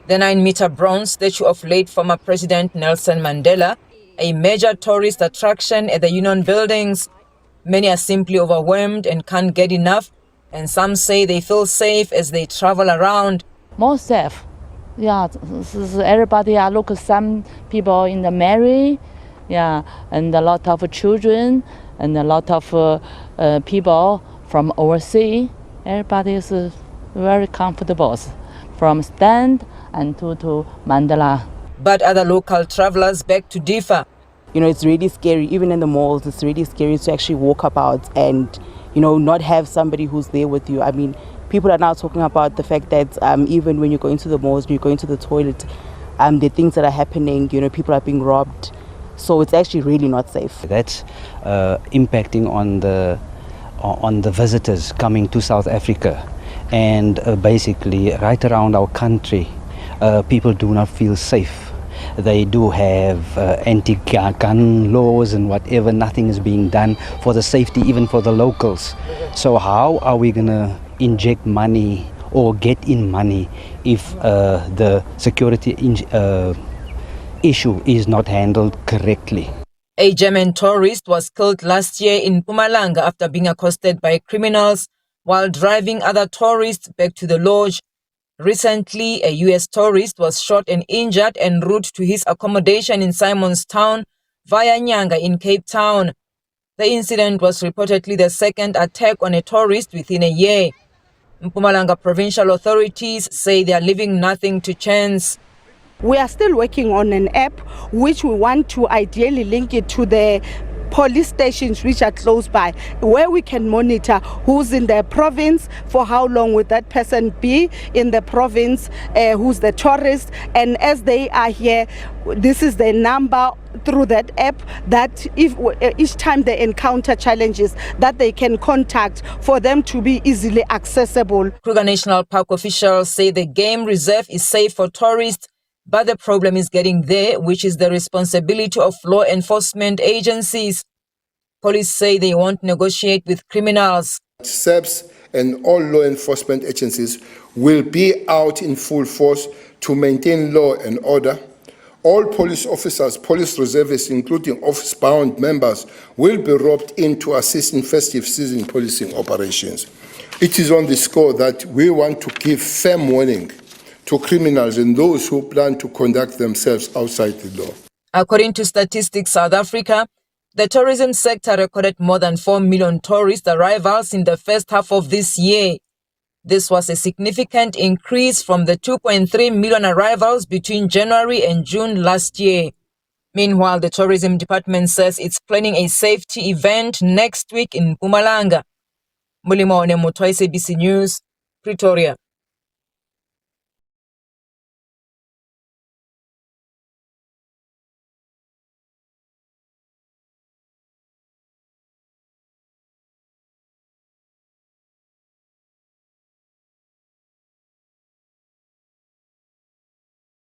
The 9-meter bronze statue of late former President Nelson Mandela, a major tourist attraction at the Union buildings. Many are simply overwhelmed and can't get enough, and some say they feel safe as they travel around. More safe. Yeah, everybody look some people in the married, yeah, and a lot of children and a lot of people from overseas. Everybody is very comfortable from stand and to Mandela. But other local travelers beg to differ. You know, it's really scary. Even in the malls, it's really scary to actually walk about and, you know, not have somebody who's there with you. I mean, people are now talking about the fact that even when you go into the malls, you're going to the toilet, there are things that are happening. You know, people are being robbed. So it's actually really not safe. That's impacting on the visitors coming to South Africa. And basically, right around our country, people do not feel safe. They do have anti-gun laws and whatever. Nothing is being done for the safety, even for the locals. So how are we going to inject money or get in money if the security issue is not handled correctly? A German tourist was killed last year in Mpumalanga after being accosted by criminals while driving other tourists back to the lodge. Recently, a US tourist was shot and injured en route to his accommodation in Simonstown via Nyanga in Cape Town. The incident was reportedly the second attack on a tourist within a year. Mpumalanga provincial authorities say they are leaving nothing to chance. We are still working on an app which we want to ideally link it to the police stations which are close by, where we can monitor who's in the province, for how long would that person be in the province, who's the tourist, and as they are here, this is the number through that app that if each time they encounter challenges that they can contact for them to be easily accessible. Kruger National Park officials say the game reserve is safe for tourists, but the problem is getting there, which is the responsibility of law enforcement agencies. Police say they won't negotiate with criminals. SABC and all law enforcement agencies will be out in full force to maintain law and order. All police officers, police reservists, including office-bound members, will be roped in to assist in festive season policing operations. It is on the score that we want to give firm warning to criminals and those who plan to conduct themselves outside the law. According to Statistics South Africa, the tourism sector recorded more than 4 million tourist arrivals in the first half of this year. This was a significant increase from the 2.3 million arrivals between January and June last year. Meanwhile, the tourism department says it's planning a safety event next week in Mpumalanga. Mulimo Onemuto, SABC News, Pretoria.